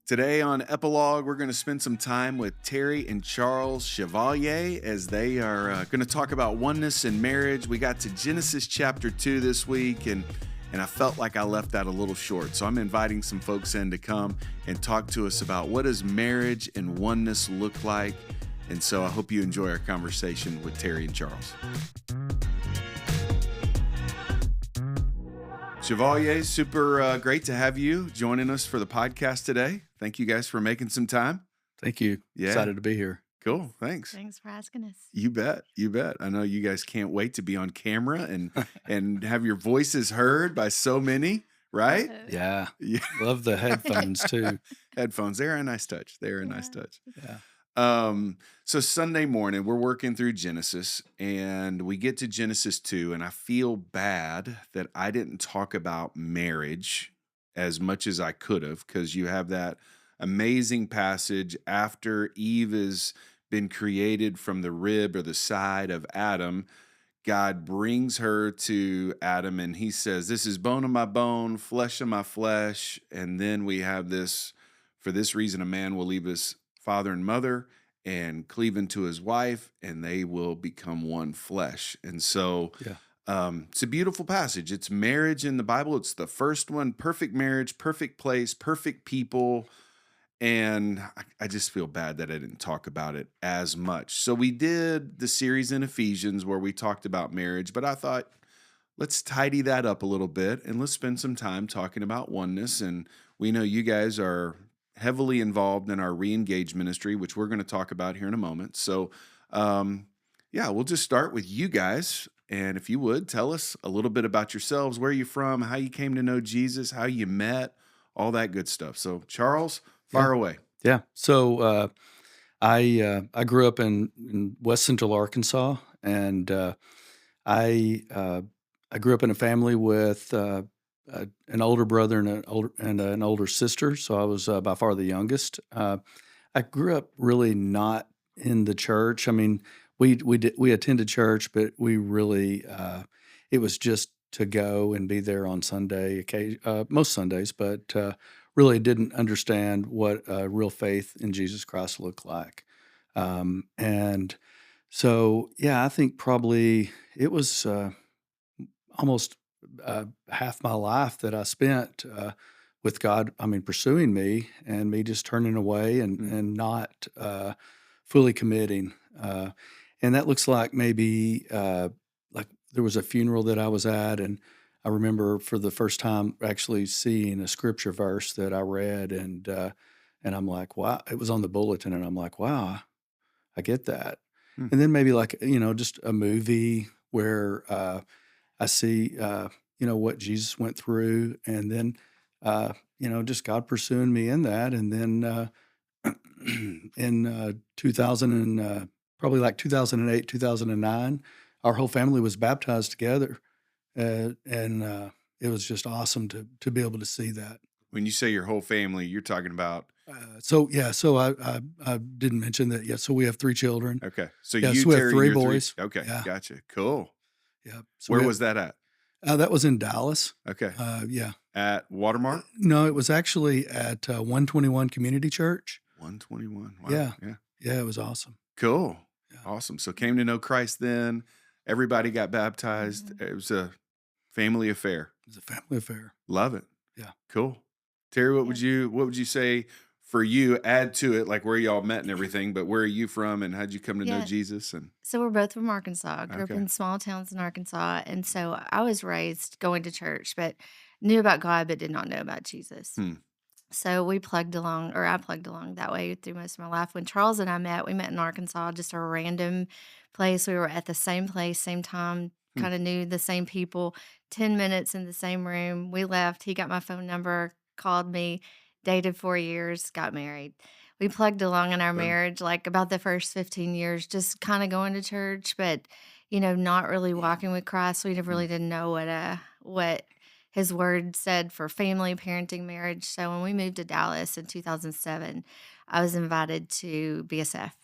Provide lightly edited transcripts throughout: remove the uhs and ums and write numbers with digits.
Today on Epilogue, we're going to spend some time with Terrie and Charles Chevaillier as they are going to talk about oneness in marriage. We got to Genesis chapter 2 this week, and I felt like I left that a little short. So I'm inviting some folks in to come and talk to us about what does marriage and oneness look like. And so I hope you enjoy our conversation with Terrie and Charles. Chevaillier, super great to have you joining us for the podcast today. Thank you guys for making some time. Thank you. Yeah. Excited to be here. Cool. Thanks. Thanks for asking us. You bet. You bet. I know you guys can't wait to be on camera and have your voices heard by so many, right? Yeah. Yeah. Love the headphones too. Headphones. They're a nice touch. They're a nice touch. Yeah. So Sunday morning, we're working through Genesis, and we get to Genesis 2, and I feel bad that I didn't talk about marriage as much as I could have, because you have that amazing passage after Eve has been created from the rib or the side of Adam. God brings her to Adam, and he says, "This is bone of my bone, flesh of my flesh." And then we have this, "For this reason, a man will leave his father and mother and cleave unto his wife, and they will become one flesh." And so it's a beautiful passage. It's marriage in the Bible. It's the first one, perfect marriage, perfect place, perfect people. And I just feel bad that I didn't talk about it as much. So we did the series in Ephesians where we talked about marriage, but I thought, let's tidy that up a little bit and let's spend some time talking about oneness. And we know you guys are heavily involved in our re-engage ministry, which we're going to talk about here in a moment. So, we'll just start with you guys. And if you would, tell us a little bit about yourselves, where you're from, how you came to know Jesus, how you met, all that good stuff. So, Charles, fire away. Yeah. So I grew up in West Central Arkansas, and I grew up in a family with an older brother and an older sister. So I was by far the youngest. I grew up really not in the church. I mean, we attended church, but we really it was just to go and be there on Sunday, most Sundays, but really didn't understand what real faith in Jesus Christ looked like. And so, I think probably it was almost half my life that I spent with God. I mean, pursuing me and me just turning away and not fully committing. And that looks like maybe like there was a funeral that I was at, and I remember for the first time actually seeing a scripture verse that I read, and I'm like, wow, it was on the bulletin, and I'm like, wow, I get that. Hmm. And then maybe like, just a movie where I see, what Jesus went through, and then, just God pursuing me in that. And then in 2000 and probably like 2008, 2009, our whole family was baptized together. And it was just awesome to be able to see that. When you say your whole family, you're talking about, So I didn't mention that yet. So we have 3 children. okay. So Yeah, you, so we have Terry, 3 you're boys. Okay, Yeah, gotcha. Cool. yeah. So Where was that at? that was in Dallas. Okay. Yeah. At Watermark? No, it was actually at 121 Community Church. 121. Wow. Yeah. Yeah. Yeah, it was awesome. Cool. Yeah. Awesome. So came to know Christ then. Everybody got baptized. Mhm. It was a family affair. It was a family affair. Love it. Yeah. Cool. Terry, what Yeah. would you say for you? Add to it, like where y'all met and everything, but where are you from and how'd you come to know Yeah. Jesus? And So we're both from Arkansas. I grew up okay. in small towns in Arkansas. And so I was raised going to church, but knew about God, but did not know about Jesus. Hmm. So we plugged along, or I plugged along that way through most of my life. When Charles and I met, we met in Arkansas, just a random place. We were at the same place, same time, Hmm. kind of knew the same people, 10 minutes in the same room. We left. He got my phone number, called me, dated 4 years, got married. We plugged along in our Boom. marriage, like about the first 15 years, just kind of going to church, but, not really walking with Christ. We Hmm. really didn't know what his word said for family, parenting, marriage. So when we moved to Dallas in 2007, I was invited to BSF.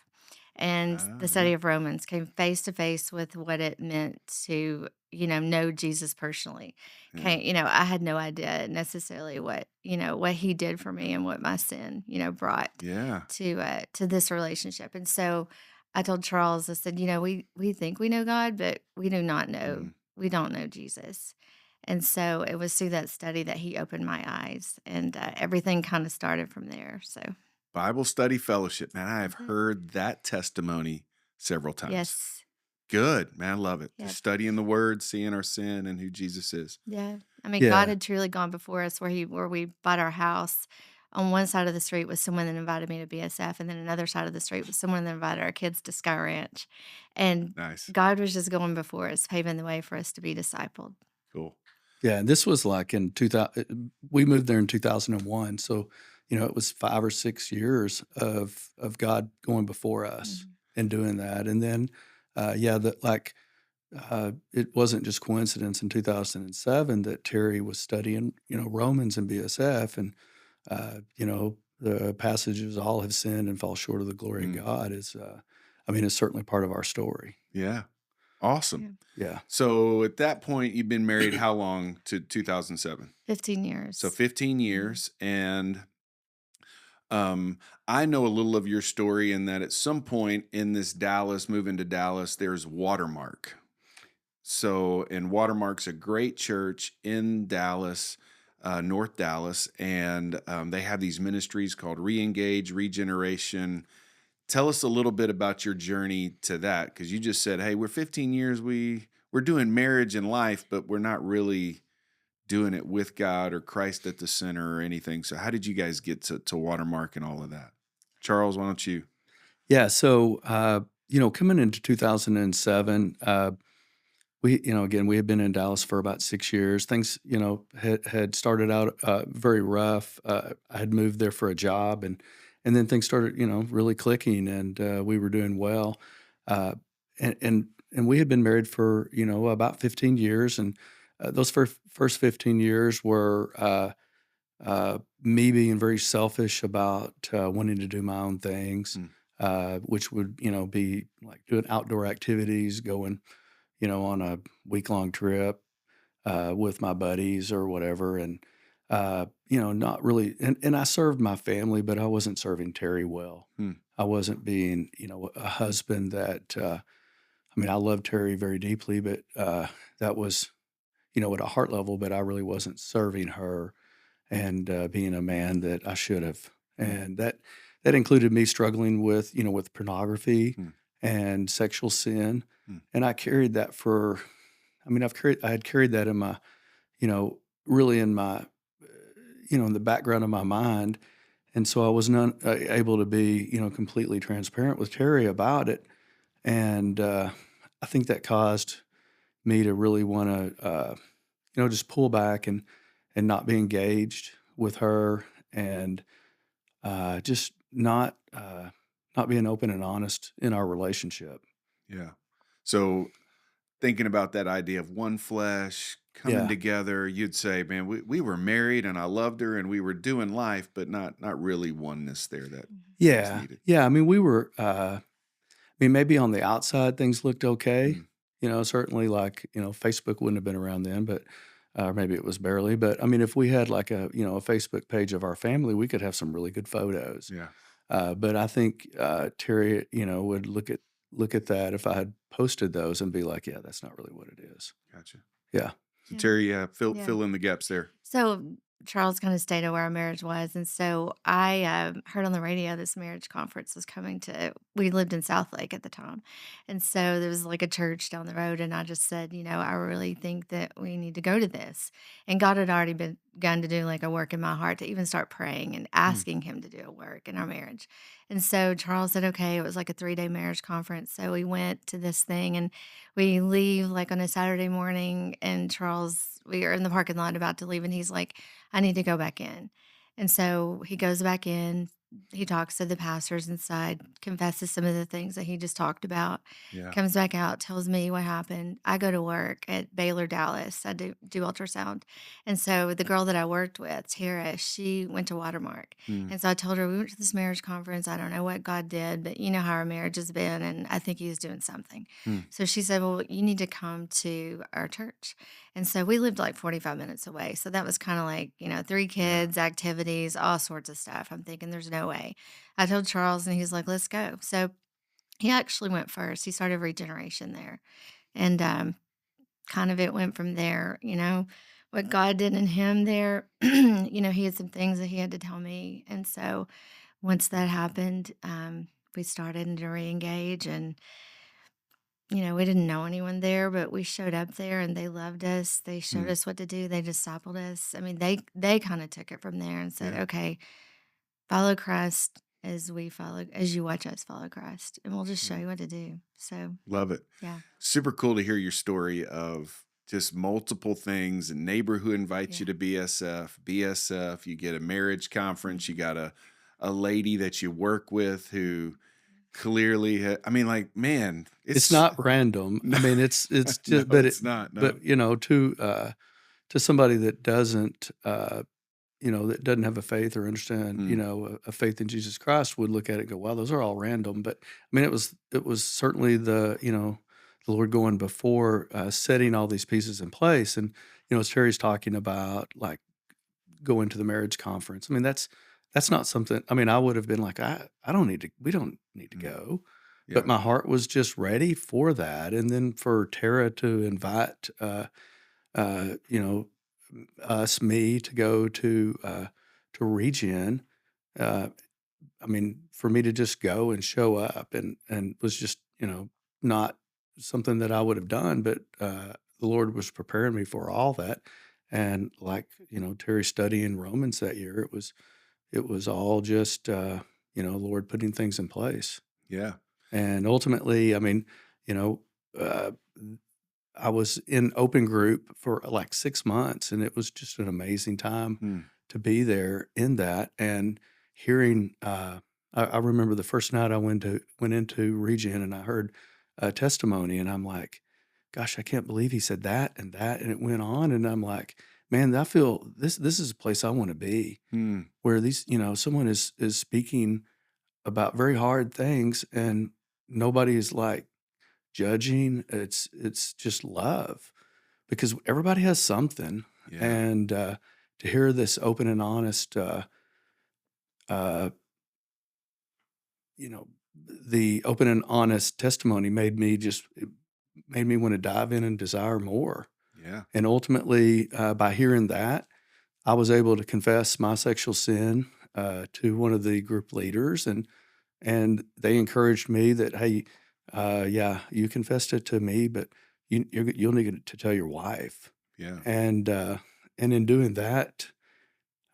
And the Yeah. study of Romans came face to face with what it meant to, know Jesus personally. Yeah. Okay, I had no idea necessarily what he did for me and what my sin, brought Yeah. to this relationship. And so I told Charles, I said, we think we know God, but we do not know, Mm. we don't know Jesus. And so it was through that study that he opened my eyes, and everything kind of started from there. So Bible study fellowship. Man, I have that's it. heard that testimony several times. Yes. Good. Man, I love it. Yep. Just studying the word, seeing our sin and who Jesus is. Yeah. I mean, God Yeah. had truly gone before us where we bought our house. On one side of the street was someone that invited me to BSF, and then another side of the street was someone that invited our kids to Sky Ranch. And Nice. God was just going before us, paving the way for us to be discipled. Cool. Yeah, and this was like in 2000. We moved there in 2001, so it was 5 or 6 years of God going before us Mhm. and doing that, and then yeah, it wasn't just coincidence in 2007 that Terry was studying Romans and BSF, and the passages all have sinned and fall short of the glory of Mm. God is I mean, it's certainly part of our story. Yeah. Awesome. Yeah. Yeah. So at that point, you've been married how long to 2007? 15 So years. 15 Mhm. years. And I know a little of your story in that at some point in this moving to Dallas, there's Watermark. So, and Watermark's a great church in Dallas, North Dallas, and they have these ministries called Reengage, Regeneration. Tell us a little bit about your journey to that, because you just said, "Hey, we're 15 years. We're doing marriage and life, but we're not really doing it with God or Christ at the center or anything." So, how did you guys get to Watermark and all of that? Charles, why don't you? Yeah. So, coming into 2007, again, we had been in Dallas for about 6 years. Things, had started out very rough. I had moved there for a job, and then things started, really clicking, and we were doing well. Uh, and we had been married for, about 15 years, and those first 15 years were me being very selfish about wanting to do my own things, Mm, which would, be like doing outdoor activities, going, on a week long trip with my buddies or whatever. And, not really, and I served my family, but I wasn't serving Terry well. mm, I wasn't being, a husband that, I mean, I love Terry very deeply, but that was, at a heart level, but I really wasn't serving her and being a man that I should have. mm, And that included me struggling with pornography mm, and sexual sin. mm. And I carried that I had carried that in my, really in my, in the background of my mind. And so I was not able to be, completely transparent with Terry about it. And I think that caused me to really want to, just pull back and not be engaged with her, and just not being open and honest in our relationship. Yeah. So, thinking about that idea of one flesh coming Yeah. together, you'd say, "Man, we were married and I loved her and we were doing life, but not really oneness there that Mhm. was Yeah. needed." Yeah. I mean, we were, I mean, maybe on the outside things looked okay. Mm, Certainly like, Facebook wouldn't have been around then, but maybe it was barely. But I mean, if we had like a Facebook page of our family, we could have some really good photos. yeah. But I think Terry, would look at that if I had posted those and be like, yeah, that's not really what it is. Gotcha. Yeah. So, Yeah. Terry, fill Yeah. fill in the gaps there. So Charles kind of stayed where our marriage was, and so I heard on the radio this marriage conference was coming to. We lived in Southlake at the time, and so there was like a church down the road, and I just said, I really think that we need to go to this. And God had already begun to do like a work in my heart to even start praying and Mm, asking Him to do a work in our marriage. And so Charles said, okay, it was like a 3-day marriage conference, so we went to this thing, and we leave like on a Saturday morning, and we are in the parking lot about to leave, and he's like, I need to go back in. And so he goes back in. he talks to the pastors inside, confesses some of the things that he just talked about, Yeah. comes back out, tells me what happened. I go to work at Baylor, Dallas. I do ultrasound. And so the girl that I worked with, Tara, she went to Watermark. Mm, And so I told her, we went to this marriage conference. I don't know what God did, but you know how our marriage has been. And I think he was doing something. mm, So she said, well, you need to come to our church. And so we lived like 45 minutes away. So that was kind of like, 3 yeah. kids, activities, all sorts of stuff. I'm thinking there's no way. I told Charles and he's like, let's go. So he actually went first. He started regeneration there. And kind of it went from there, what God did in him there. He had some things that he had to tell me. And so once that happened, we started to re engage. And we didn't know anyone there, but we showed up there and they loved us. They showed Mm, us what to do. They discipled us. I mean, they kind of took it from there and said, yeah. "Okay, follow Christ as you watch us follow Christ, and we'll just show Yeah. you what to do." So, Love it. yeah, Super cool to hear your story of just multiple things. A neighbor who invites you yeah, to BSF, you get a marriage conference, you mhm, got a lady that you work with who clearly I mean, like, man, It's it's not random. no, I mean, it's no, just it's not. No. but, to somebody that doesn't, that doesn't have a faith or understand, Mm, a faith in Jesus Christ would look at it and go, "Wow, those are all random." But, I mean, it was certainly the Lord going before, setting all these pieces in place, and, as Terry's talking about, like, going to the marriage conference, I mean, that's not something, I mean, I would have been like, I don't need to we don't need to mm, go." But yeah. my heart was just ready for that, and then for Tara to invite, you know, me to go to Regen, uh, I mean, for me to just go and show up and was just, not something that I would have done, but, the Lord was preparing me for all that, and like, Terry studying Romans that year, it was all just, Lord putting things in place. Yeah. And ultimately, I mean, you know, uh, I was in open group for like 6 months, and it was just an amazing time Mm, to be there in that and hearing, I remember the first night I went into Regen and I heard a testimony, and I'm like, "Gosh, I can't believe he said that," and it went on, and I'm like, "Man, I feel this is a place I wanna be, mm, where someone is speaking about very hard things, and nobody is, like, judging. It's just love because everybody has something, yeah. and, to hear this open and honest, uh, you know, the open and honest testimony made me wanna dive in and desire more, Yeah. and ultimately, by hearing that, I was able to confess my sexual sin, to one of the group leaders, and they encouraged me that, "Hey, yeah, you confessed it to me, but you'll need to tell your wife." Yeah. And, and in doing that,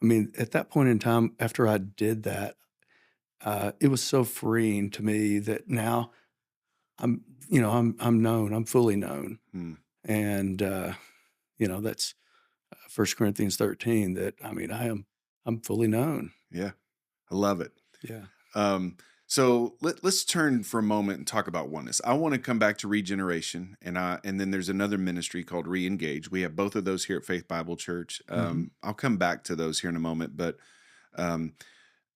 I mean, at that point in time, after I did that, it was so freeing to me that now I'm known, I'm fully known. Mm, And, that's 1 Corinthians 13 that, I mean, I'm fully known. yeah. I love it. Yeah. Um, so let's turn for a moment and talk about oneness. I want to come back to regeneration, and then there's another ministry called Reengage. We have both of those here at Faith Bible Church. Mhm. I'll come back to those here in a moment, but um,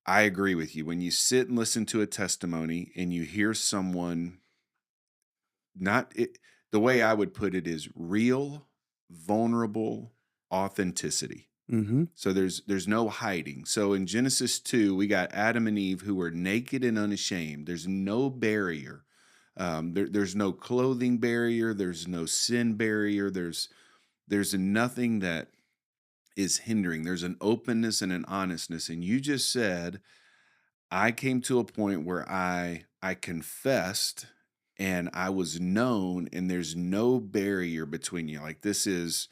I agree with you. When you sit and listen to a testimony and you hear someone not it, the way I would put it is real, vulnerable authenticity. Mhm. So there's no hiding. So in Genesis 2, we got Adam and Eve who were naked and unashamed. There's no barrier. There's no clothing barrier. There's no sin barrier. There's nothing that is hindering. There's an openness and an honestness. And you just said, I came to a point where I confessed and I was known, and there's no barrier between you. Like this is,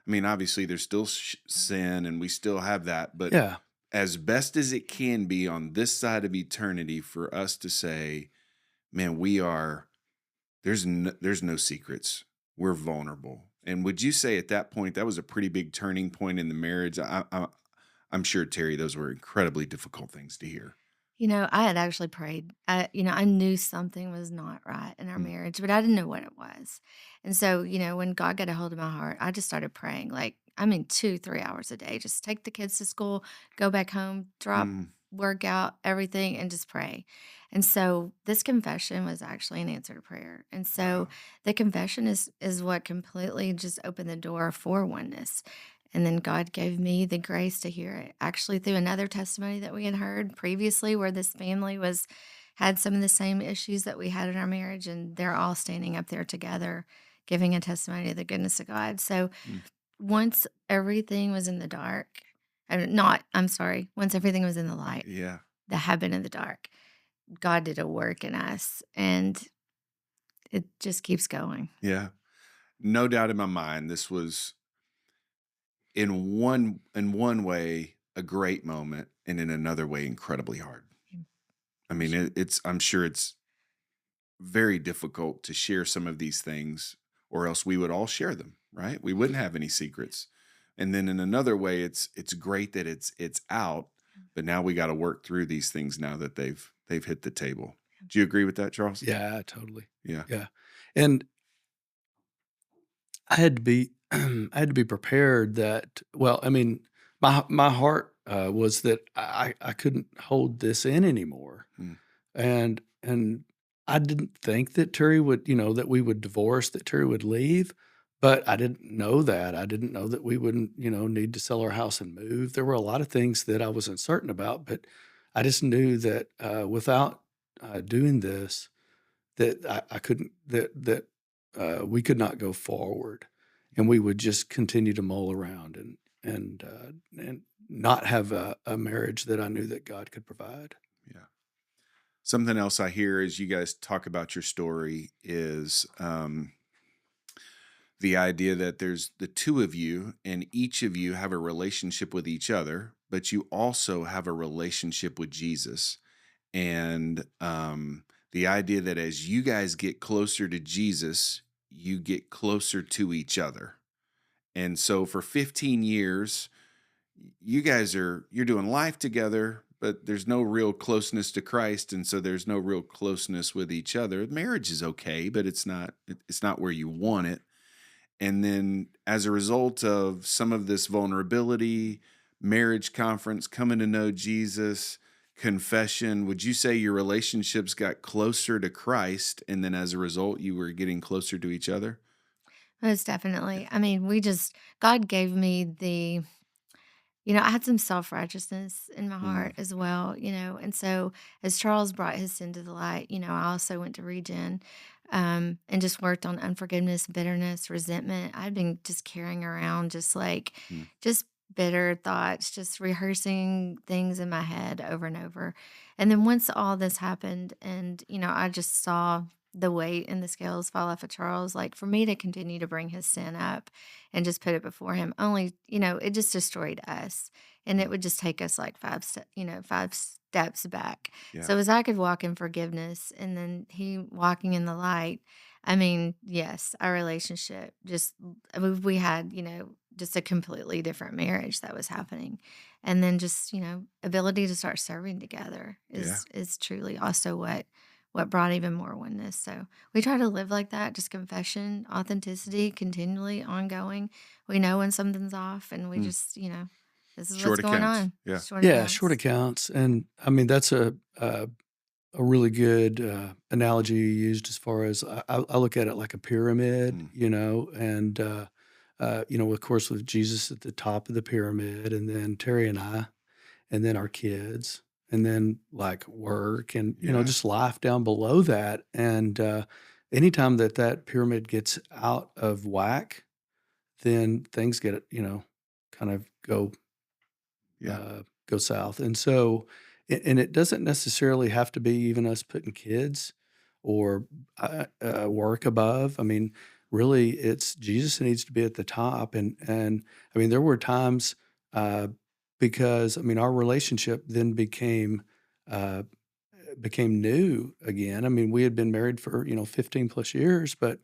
I mean, obviously there's still sin, and we still have that, but Yeah. as best as it can be on this side of eternity for us to say, man, we are there's no secrets. We're vulnerable. And would you say at that point that was a pretty big turning point in the marriage? I'm sure, Terry, those were incredibly difficult things to hear. I had actually prayed. I knew something was not right in our Mm. marriage, but I didn't know what it was. And so, when God got a hold of my heart, I just started praying, like, I mean, 2, 3 hours a day. Just take the kids to school, go back home, drop, Mm. work out, everything, and just pray. And so this confession was actually an answer to prayer. And so Wow. the confession is what completely just opened the door for oneness. And then God gave me the grace to hear it, actually through another testimony that we had heard previously where this family was had some of the same issues that we had in our marriage, and they're all standing up there together giving a testimony of the goodness of God. So Mm. once everything was in the dark, not, I'm sorry, once everything was in the light Yeah. that had been in the dark, God did a work in us, and it just keeps going. Yeah. No doubt in my mind, this was in one way a great moment, and in another way incredibly hard. Mm, I for mean, sure. I'm sure it's very difficult to share some of these things, or else we would all share them, right? We wouldn't have any secrets. And then in another way, it's great that it's out, but now we got to work through these things now that they've hit the table. Do you agree with that, Charles? Yeah, totally. Yeah. Yeah. And I had to be I had to be prepared that well, I mean, my heart, was that I couldn't hold this in anymore. Mm. And I didn't think that Terry would, that we would divorce, that Terry would leave, but I didn't know that. I didn't know that we wouldn't, need to sell our house and move. There were a lot of things that I was uncertain about, but I just knew that, without, doing this, that I couldn't we could not go forward, and we would just continue to mull around and not have a marriage that I knew that God could provide. Yeah. Something else I hear as you guys talk about your story is the idea that there's the two of you, and each of you have a relationship with each other, but you also have a relationship with Jesus. And the idea that as you guys get closer to Jesus, you get closer to each other. And so for 15 years, you're doing life together, but there's no real closeness to Christ, and so there's no real closeness with each other. Marriage is okay, but it's not where you want it. And then as a result of some of this vulnerability, marriage conference, coming to know Jesus, confession, would you say your relationships got closer to Christ, and then as a result you were getting closer to each other? Most definitely. I mean, God gave me I had some self-righteousness in my Mm. heart as well, and so as Charles brought his sin to the light, I also went to Regen, and just worked on unforgiveness, bitterness, resentment. I'd been just carrying around Mm. just bitter thoughts, just rehearsing things in my head over and over. And then once all this happened and, I just saw the weight and the scales fall off of Charles, like for me to continue to bring his sin up and just put it before him. Only, it just destroyed us. And it Mm. would just take us like 5 steps back. Yeah. So as I could walk in forgiveness and then he walking in the light, I mean, yes, our relationship just we had, just a completely different marriage that was happening. And then just, ability to start serving together Yeah. is truly also what brought even more oneness. So we try to live like that, just confession, authenticity, continually ongoing. We know when something's off and we Mm. just, this is what's Short going accounts. on. Yeah. Short Yeah, short accounts. accounts, and I mean that's a really good analogy you used as far as I look at it like a pyramid, Mm. and of course with Jesus at the top of the pyramid, and then Terry and I, and then our kids, and then like work, and Yeah. just life down below that, and anytime that pyramid gets out of whack, then things get kind of Yeah. go south. And so, and it doesn't necessarily have to be even us putting kids or work above. I mean, really, it's Jesus needs to be at the top. And I mean, there were times uh, because I mean, our relationship then uh, became new again. I mean, we had been married for 15 plus years, but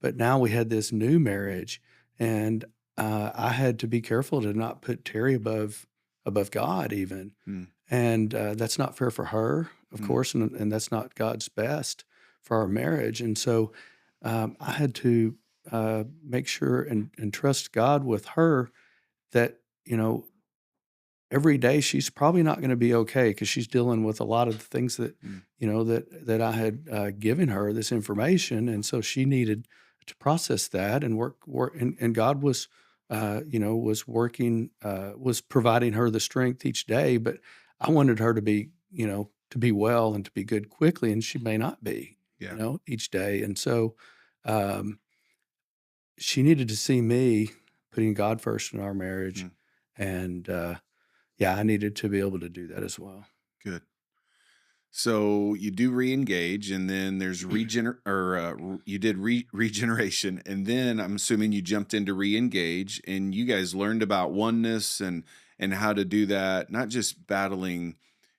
now we had this new marriage, and I had to be careful to not put Terry above above God even. Mm, And that's not fair for her, of mm, course, and that's not God's best for our marriage. And so I had to make sure and trust God with her that, you know, every day she's probably not going to be okay because she's dealing with a lot of the things that, mm. that I had given her this information, and so she needed to process that and work, and God was, was working, was providing her the strength each day. But I wanted her to be, to be well and to be good quickly, and she may not be, Yeah. each day, and so um, she needed to see me putting God first in our marriage, Mm, and yeah, I needed to be able to do that as well. good. So you do re-engage, and then there's you did regeneration, and then I'm assuming you jumped into re-engage, and you guys learned about oneness and how to do that, not just battling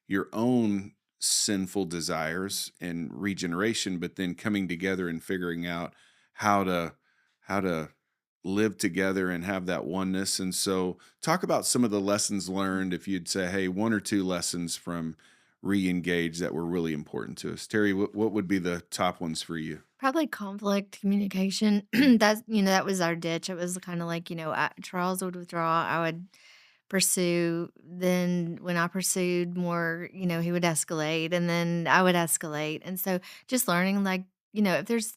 your own sinful desires and regeneration, but then coming together and figuring out how to how to live together and have that oneness. And so talk about some of the lessons learned, if you'd say, hey, one or two lessons from re-engage that were really important to us. Terry, what would be the top ones for you? Probably conflict, communication. Mm, That's that was our ditch. It was kinda like, Charles would withdraw, I would pursue. Then when I pursued more, he would escalate, and then I would escalate. And so just learning, like, if there's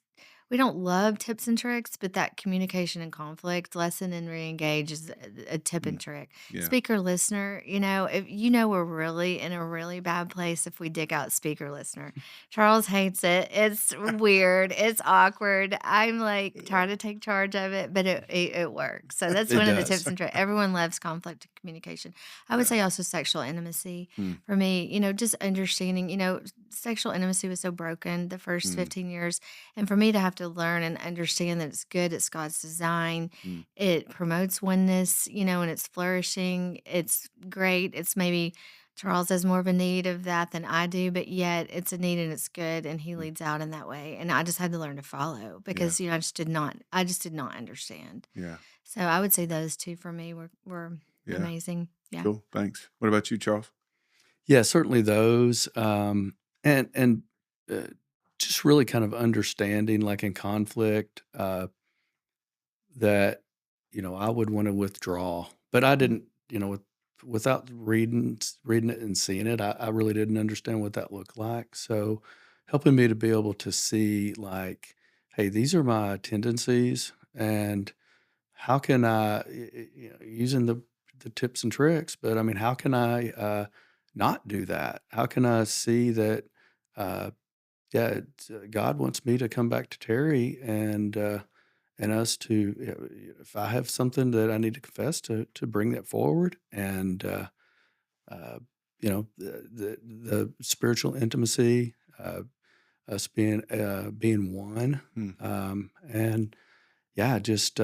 we don't love tips and tricks, but that communication and conflict lesson in reengage is a tip and mm, trick. yeah. Speaker listener, if we're really in a really bad place if we dig out speaker listener. Charles hates it. It's weird. It's awkward. I'm like trying to take charge of it, but it works. So that's It one of the does. tips and tricks. Everyone loves conflict and communication. I would Yeah. say also sexual intimacy Mm, for me. Just understanding. Sexual intimacy was so broken the first mm, 15 years, and for me to have to learn and understand that it's good. It's God's design. mm, It promotes oneness. And it's flourishing. It's great. It's maybe Charles has more of a need of that than I do, but yet it's a need and it's good, and he mm, leads out in that way. And I just had to learn to follow yeah. because I just did not understand. Yeah. So I would say those two for me were Yeah. amazing. Yeah. Cool. Thanks. What about you, Charles? Yeah, certainly those, and just really kind of understanding, like in conflict, that I would want to withdraw, but I Mm, didn't, without reading it and seeing it, I really didn't understand what that looked like. So, helping me to be able to see, like, hey, these are my tendencies, and how can using the tips and tricks, but I mean, how can I not do that? How can I see that? Uh, yeah, God wants me to come back to Terry and us to, if I have something that I need to confess, to bring that forward, and uh, the spiritual intimacy, us being one, mm, and yeah, just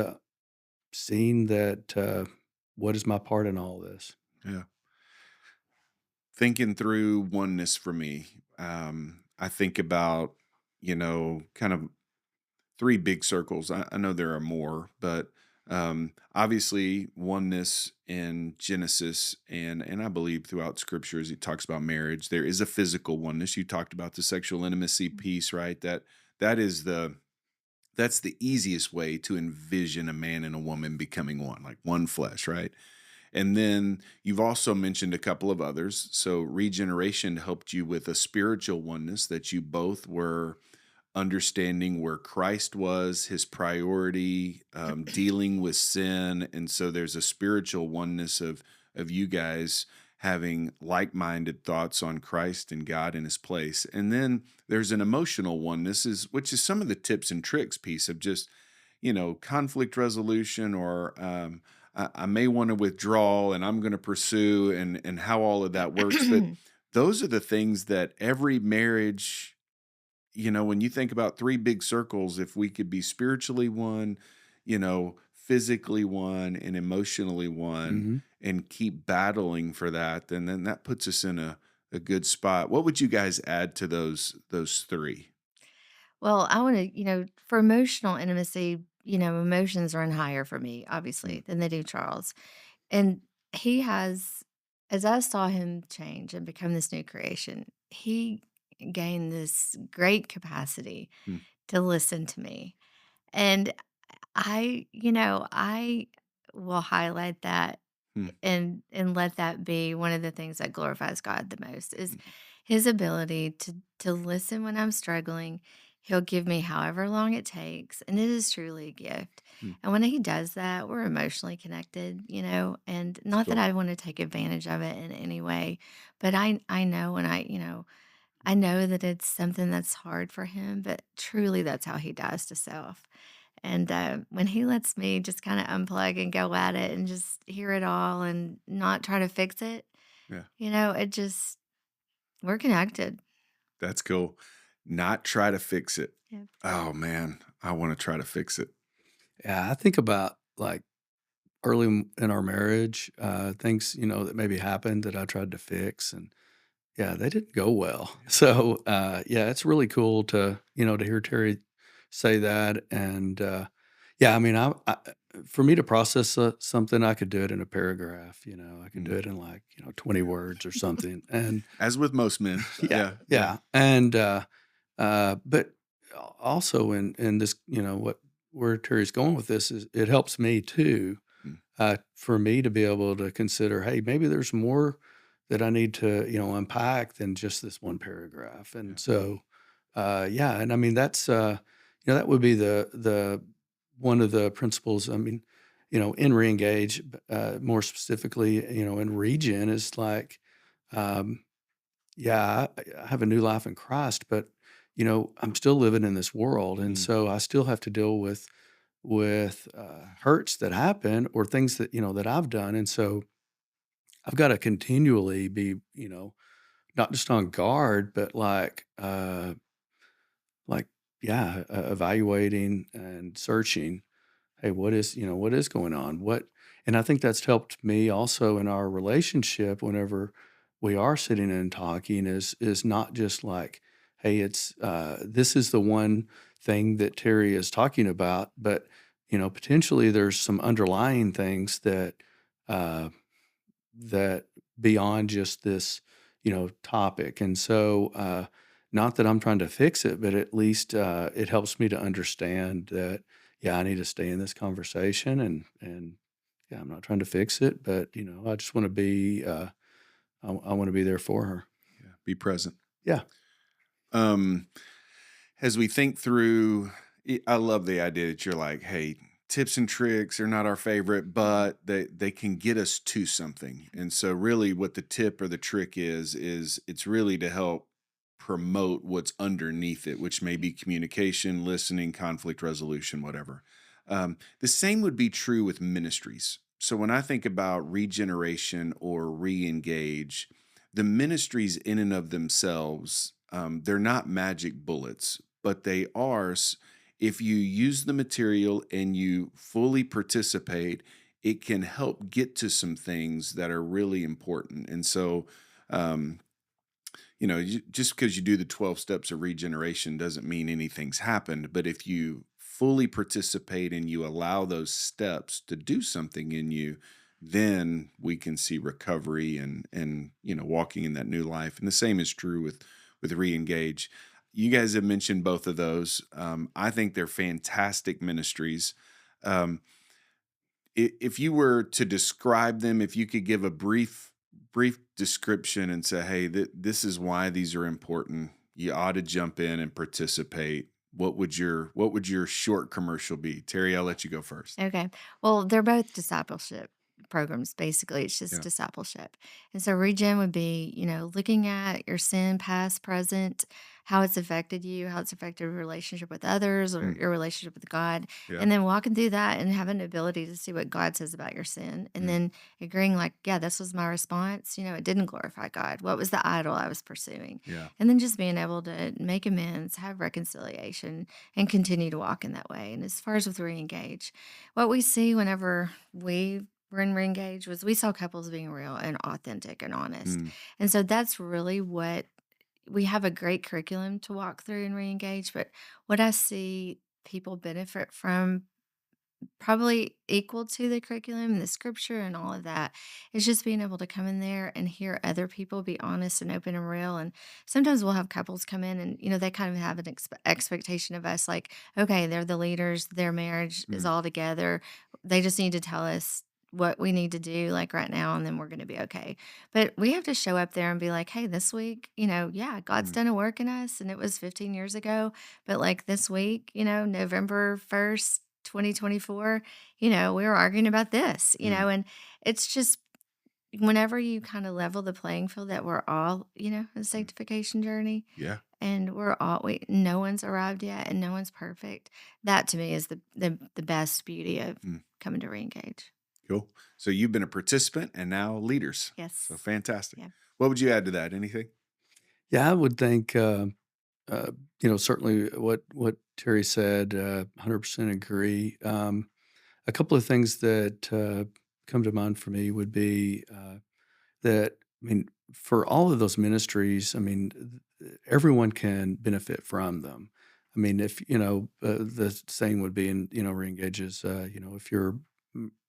seeing that, what is my part in all this? yeah. Thinking through oneness for me, I think about, kind of three big circles. I know there are more, but obviously oneness in Genesis and I believe throughout scriptures it talks about marriage. There is a physical oneness. You talked about the sexual intimacy piece, right? That is that's the easiest way to envision a man and a woman becoming one, like one flesh, right? And then you've also mentioned a couple of others. So regeneration helped you with a spiritual oneness that you both were understanding where Christ was, his priority, dealing with sin, and so there's a spiritual oneness of you guys having like-minded thoughts on Christ and God in his place. And then there's an emotional oneness which is some of the tips and tricks piece of just, conflict resolution or I may want to withdraw and I'm going to pursue and how all of that works. But those are the things that every marriage, when you think about three big circles, if we could be spiritually one, physically one, and emotionally one, Mhm. and keep battling for that, then that puts us in a good spot. What would you guys add to those three? Well, I want to, for emotional intimacy, emotions run higher for me, Mm, obviously, than they do Charles. And he has As I saw him change and become this new creation, he gained this great capacity Mm, to listen to me. And I will highlight that mm, and let that be one of the things that glorifies God the most is mm, his ability to listen when I'm struggling. He'll give me however long it takes, and it is truly a gift. mm. And when he does that, we're emotionally connected, and It's not that cool. I want to take advantage of it in any way, but I know when I know that it's something that's hard for him, but truly that's how he dies to self. And when he lets me just kind of unplug and go at it and just hear it all and not try to fix it, Yeah, it just, we're connected. that's cool. Not try to fix it. Yeah. Oh man, I want to try to fix it. Yeah, I think about like early in our marriage, things that maybe happened that I tried to fix, and yeah, they didn't go well. So yeah, it's really cool to hear Terry say that, and yeah, I mean, for me to process something, I could do it in a paragraph. I could do Mm. it in 20 words or something, and As with most men. yeah, Yeah, yeah. yeah, and but also in this, what where Terry's going with this is it helps me too, Mm, for me to be able to consider, hey, maybe there's more that I need to unpack than just this one paragraph, yeah. and so yeah, and I mean that's that would be the one of the principles. I mean, in reengage, more specifically, in region is like. Um, yeah, I have a new life in Christ, but I'm still living in this world, and Mm, so I still have to deal with hurts that happen or things that I've done, and so I've got to continually be not just on guard, but like yeah, evaluating and searching. Hey, what is going on? And I think that's helped me also in our relationship whenever we are sitting and talking is not just like, hey, it's this is the one thing that Terry is talking about, but potentially there's some underlying things uh, that beyond just this topic, and so not that I'm trying to fix it, but at least it helps me to understand that yeah, I need to stay in this conversation, and yeah, I'm not trying to fix it, but I just want to be I want to be there for her. yeah. Be present. Yeah. Um, as we think through, I love the idea that you're like, hey, tips and tricks are not our favorite, but they can get us to something. And so really what the tip or the trick is it's really to help promote what's underneath it, which may be communication, listening, conflict resolution, whatever. The same would be true with ministries. So when I think about regeneration or re-engage, the ministries in and of themselves, they're not magic bullets, but they are, if you use the material and you fully participate, it can help get to some things that are really important. And so, um, just because you do the 12 steps of regeneration doesn't mean anything's happened. But if you fully participate and you allow those steps to do something in you, then we can see recovery and walking in that new life. And the same is true with re-engage. You guys have mentioned both of those. I think they're fantastic ministries. Um, if you were to describe them, if you could give a brief description and say, "Hey, this is why these are important. You ought to jump in and participate." What would your short commercial be? Terry, I'll let you go first. Okay. Well, they're both discipleship programs. Basically, it's just Yeah. discipleship. And so regen would be, looking at your sin, past, present, how it's affected you, how it's affected your relationship with others or Mm, your relationship with God. yeah. And then walking through that and having the ability to see what God says about your sin. And Mm, then agreeing, like, yeah, this was my response. It didn't glorify God. What was the idol I was pursuing? yeah. And then just being able to make amends, have reconciliation, and continue to walk in that way. And as far as with re engage, what we see whenever we were in reengage was we saw couples being real and authentic and honest. Mm, And so that's really what we have a great curriculum to walk through and reengage. But what I see people benefit from probably equal to the curriculum and the scripture and all of that. It's just being able to come in there and hear other people be honest and open and real. And sometimes we'll have couples come in and, they kind of have an expectation of us like, okay, they're the leaders, their marriage is Mm, all together. They just need to tell us what we need to do like right now and then we're going to be okay. But we have to show up there and be like, hey, this week, yeah, God's mm, done a work in us and it was 15 years ago, but like this week, November 1st, 2024, we were arguing about this, mm. and it's just whenever you kind of level the playing field that we're all, a Mm. sanctification journey Yeah. and no one's arrived yet and no one's perfect. That to me is the best beauty of Mm. coming to reengage. Cool. So you've been a participant and now leaders. So Yes. fantastic. Yeah. What would you add to that? Anything? Yeah, I would think, certainly what Terry said, 100% agree. A couple of things that come to mind for me would be that, I mean, for all of those ministries, I mean, everyone can benefit from them. I mean, if, the saying would be in, reengage is,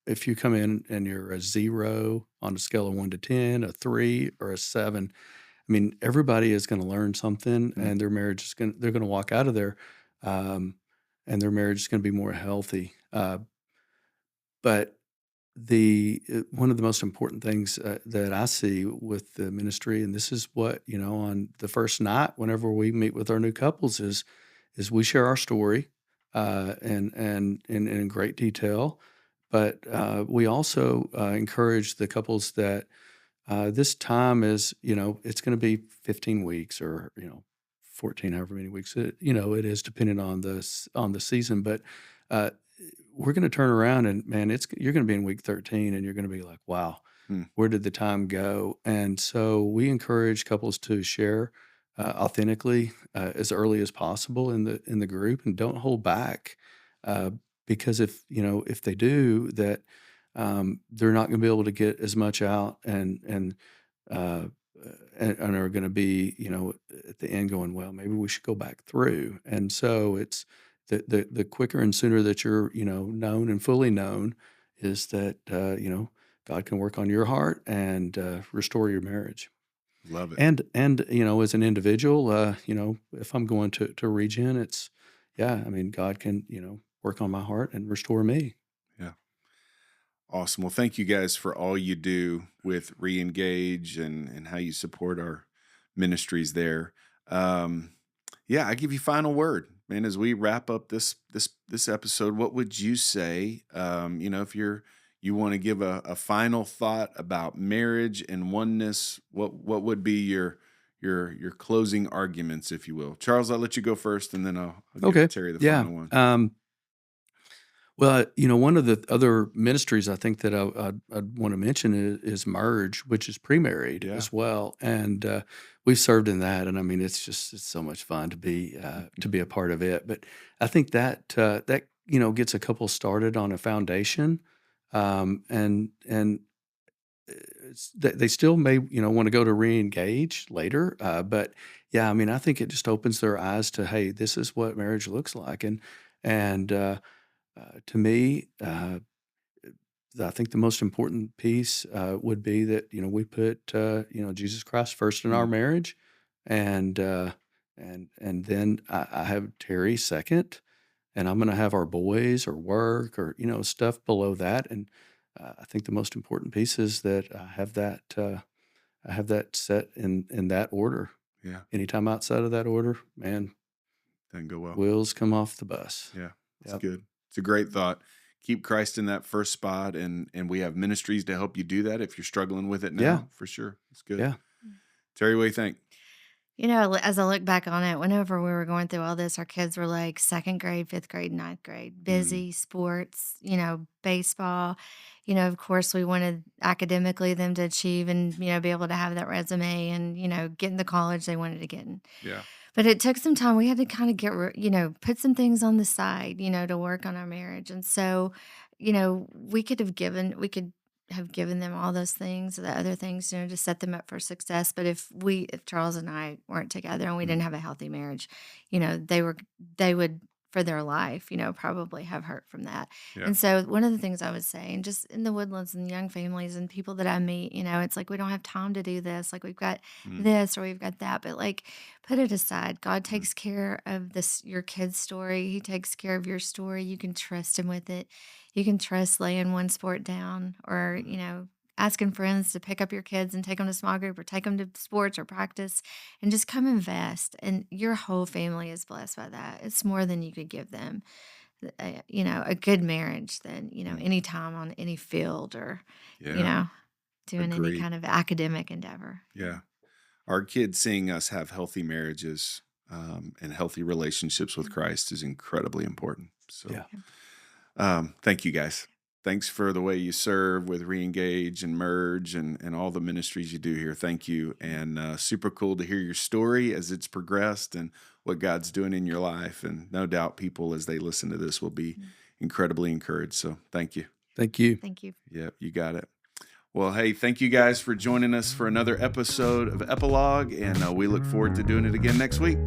if you come in and you're a 0 on a scale of 1 to 10, a 3 or a 7, I mean, everybody is gonna learn something Mm, and their marriage is they're gonna walk out of there, um, and their marriage is gonna be more healthy. But one of the most important things, that I see with the ministry, and this is what, on the first night whenever we meet with our new couples is we share our story, and in great detail, but, we also, encourage the couples that this time is, it's going to be 15 weeks or, 14, however many weeks it is depending on on the season. But uh, we're going to turn around and man, you're going to be in week 13 and you're going to be like, wow, mm, where did the time go? And so we encourage couples to share authentically as early as possible in the group and don't hold back. Uh, because if they do that, they're not going to be able to get as much out uh, and are going to be at the end going, well, maybe we should go back through. And so it's the quicker and sooner that you're known and fully known is that God can work on your heart and restore your marriage. love it. And as an individual, if I'm going to regen, it's yeah, I mean God can work on my heart and restore me. Yeah. Awesome. Well, thank you guys for all you do with Reengage and how you support our ministries there. Um, yeah, I give you final word, man. As we wrap up this episode, what would you say? If you want to give a final thought about marriage and oneness, what would be your closing arguments, if you will? Charles, I'll let you go first, and then I'll give Okay, Terry the yeah. final one. Well, one of the other ministries I think that I'd want to mention is Merge, which is pre-married Yeah. as well, and we've served in that, and I mean it's so much fun to be a part of it. But I think that gets a couple started on a foundation, and they still may want to go to re-engage later, but yeah, I mean I think it just opens their eyes to hey, this is what marriage looks like, and to me, I think the most important piece would be that we put Jesus Christ first in our Mm, marriage, and and then I have Terry second, and I'm going to have our boys or work or stuff below that, and I think the most important piece is that I have that set in that order. yeah. Anytime outside of that order, man, Doesn't go well. wheels come off the bus. Yeah, that's Yep. good. It's a great thought. Keep Christ in that first spot, and we have ministries to help you do that if you're struggling with it Yeah. now, for sure. It's good. Yeah. Terry, what do you think? As I look back on it, whenever we were going through all this, our kids were like second grade, fifth grade, ninth grade, Mm, busy, sports, baseball. Of course, we wanted academically them to achieve and, be able to have that resume and, get in the college they wanted to get in. yeah. But it took some time. We had to kind of put some things on the side, to work on our marriage. And so, we could have given them all those things, the other things, to set them up for success. But if Charles and I weren't together and we Mm, didn't have a healthy marriage, they would for their life, probably have hurt from that. Yeah. And so one of the things I was saying, just in the Woodlands and young families and people that I meet, it's like we don't have time to do this. Like we've got Mm, this or we've got that, but like put it aside. God mm, takes care of this your kid's story. He takes care of your story. You can trust him with it. You can trust laying one sport down or, mm. asking friends to pick up your kids and take them to small group or take them to sports or practice and just come invest. And your whole family is blessed by that. It's more than you could give them. A good marriage than, Mm. any time on any field or, you Yeah. know, doing any Agreed. kind of academic endeavor. Yeah. Our kids seeing us have healthy marriages and healthy relationships with Mm. Christ is incredibly important. So, Yeah. thank you guys. Thanks for the way you serve with Reengage and Merge and all the ministries you do here. Thank you. And super cool to hear your story as it's progressed and what God's doing in your life. And no doubt people, as they listen to this, will be Mm. incredibly encouraged. So, thank you. Thank you. Thank you. Yeah, you got it. Well, hey, thank you guys for joining us for another episode of Epilogue, and we look forward to doing it again next week.